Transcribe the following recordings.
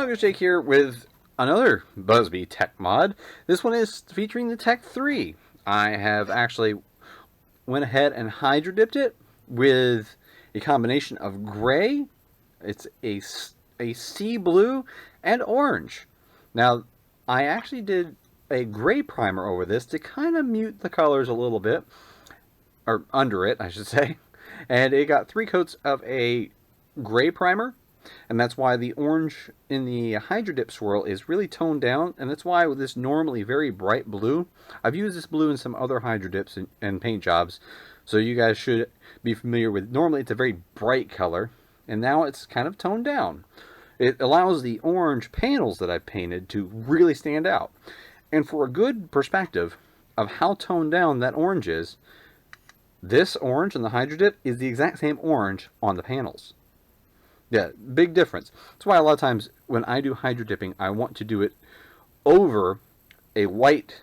Jake here with another Bee Tek mod. This one is featuring the Tek 3. I have actually went ahead and hydro-dipped it with a combination of gray, it's a sea blue, and orange. Now, I actually did a gray primer over this to kind of mute the colors a little bit, or under it, I should say. And it got 3 coats of a gray primer, and that's why the orange in the Hydrodip swirl is really toned down, and that's why with this normally very bright blue, I've used this blue in some other Hydrodips and paint jobs, so you guys should be familiar with, normally it's a very bright color, and now it's kind of toned down. It allows the orange panels that I've painted to really stand out. And for a good perspective of how toned down that orange is, this orange in the Hydrodip is the exact same orange on the panels. Yeah, big difference. That's why a lot of times when I do hydro dipping, I want to do it over a white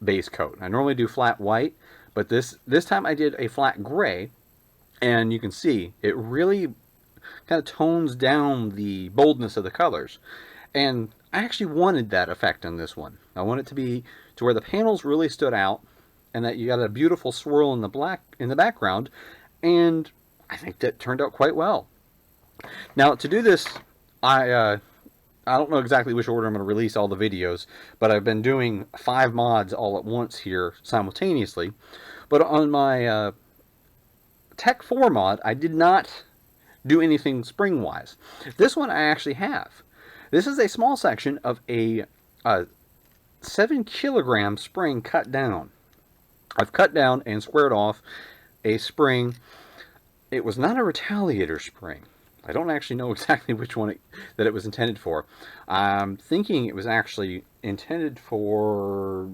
base coat. I normally do flat white, but this time I did a flat gray, and you can see it really kind of tones down the boldness of the colors. And I actually wanted that effect on this one. I want it to be to where the panels really stood out, and that you got a beautiful swirl in the black in the background, and I think that turned out quite well. Now, to do this, I don't know exactly which order I'm going to release all the videos, but I've been doing 5 mods all at once here simultaneously. But on my Tek 4 mod, I did not do anything spring-wise. This one I actually have. This is a small section of a 7 kilogram spring cut down. I've cut down and squared off a spring. It was not a retaliator spring. I don't actually know exactly which one that it was intended for. I'm thinking it was actually intended for,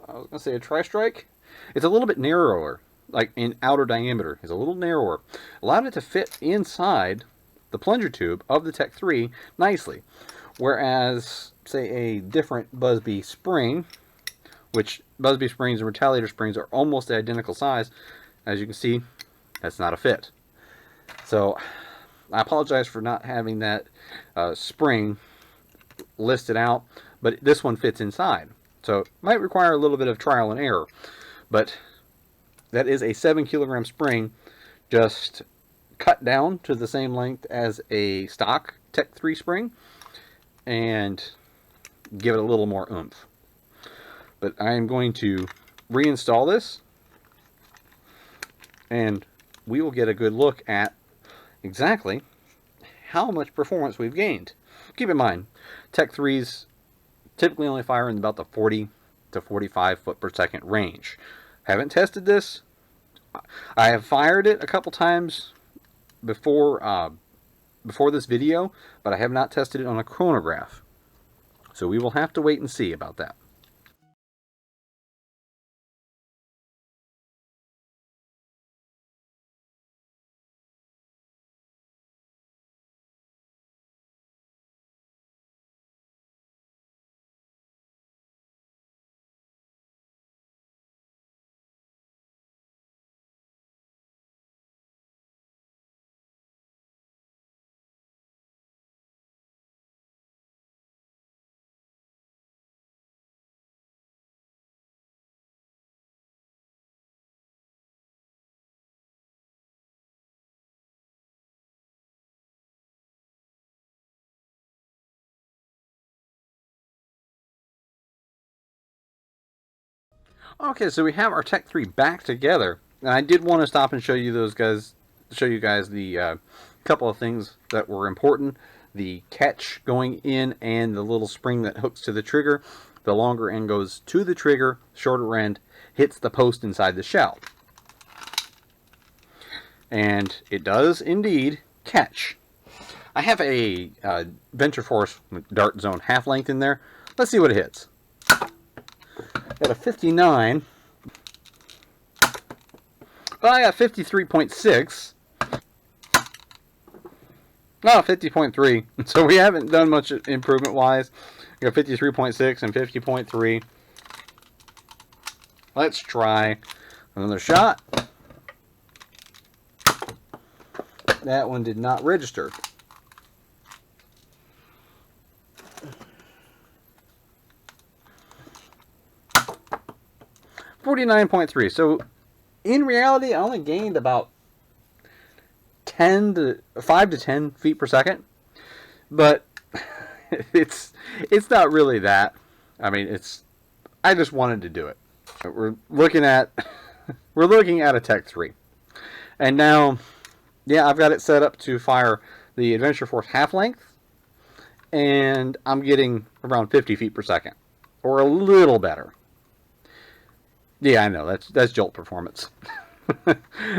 I was going to say a tri-strike. It's a little bit narrower, like in outer diameter. It's a little narrower. Allowed it to fit inside the plunger tube of the Tek 3 nicely. Whereas, say, a different Bee spring, which Bee springs and retaliator springs are almost the identical size, as you can see, that's not a fit. So, I apologize for not having that spring listed out, but this one fits inside. So, it might require a little bit of trial and error, but that is a 7 kilogram spring just cut down to the same length as a stock Tek 3 spring, and give it a little more oomph. But I am going to reinstall this, and we will get a good look at exactly how much performance we've gained. Keep in mind, Tek 3s typically only fire in about the 40 to 45 foot per second range. Haven't tested this. I have fired it a couple times before this video, but I have not tested it on a chronograph. So we will have to wait and see about that. Okay, so we have our Tek 3 back together, and I did want to stop and show you guys the couple of things that were important: the catch going in and the little spring that hooks to the trigger. The longer end goes to the trigger, shorter end hits the post inside the shell, and it does indeed catch. I have a Venture Force Dart Zone half length in there. Let's see what it hits. Got a 59. Well, I got 53.6. No, 50.3. So we haven't done much improvement wise. We got 53.6 and 50.3. Let's try another shot. That one did not register. 49.3. So in reality, I only gained about 5 to 10 feet per second, but it's not really that. I mean, I just wanted to do it. We're looking at a Tech 3, and now, yeah, I've got it set up to fire the Adventure Force half length, and I'm getting around 50 feet per second, or a little better. Yeah, I know, that's Jolt performance.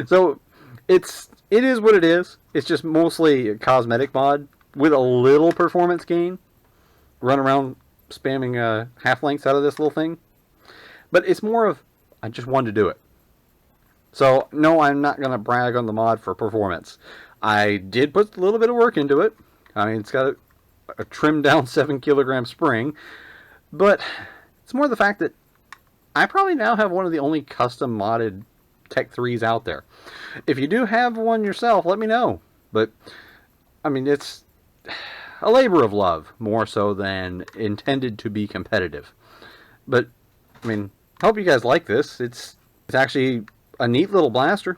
So it is what it is. It's just mostly a cosmetic mod with a little performance gain. Run around spamming half lengths out of this little thing, but it's more of I just wanted to do it. So no, I'm not gonna brag on the mod for performance. I did put a little bit of work into it. I mean, it's got a trimmed down 7 kilogram spring, but it's more the fact that I probably now have one of the only custom modded Tech 3s out there. If you do have one yourself, let me know. But I mean, it's a labor of love more so than intended to be competitive. But I mean, I hope you guys like this. It's actually a neat little blaster.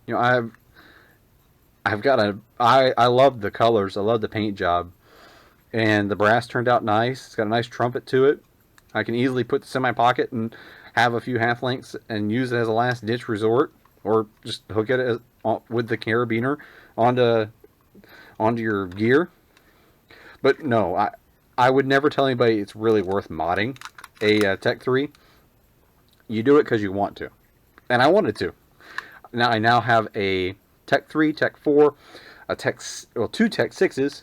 You know, I've got I love the colors. I love the paint job, and the brass turned out nice. It's got a nice trumpet to it. I can easily put this in my pocket and have a few half lengths and use it as a last ditch resort, or just hook it with the carabiner onto your gear. But no, I would never tell anybody it's really worth modding a Tech 3. You do it because you want to, and I wanted to. Now I have a Tech 3, Tech 4, two Tech 6s,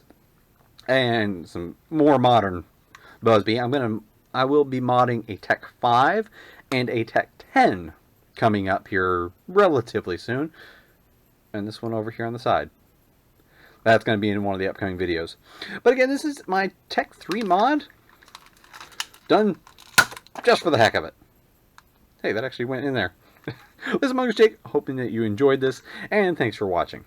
and some more modern Buzzbee. I will be modding a Tech 5 and a Tech 10 coming up here relatively soon. And this one over here on the side. That's going to be in one of the upcoming videos. But again, this is my Tech 3 mod. Done just for the heck of it. Hey, that actually went in there. This is Mongoose Jake, hoping that you enjoyed this, and thanks for watching.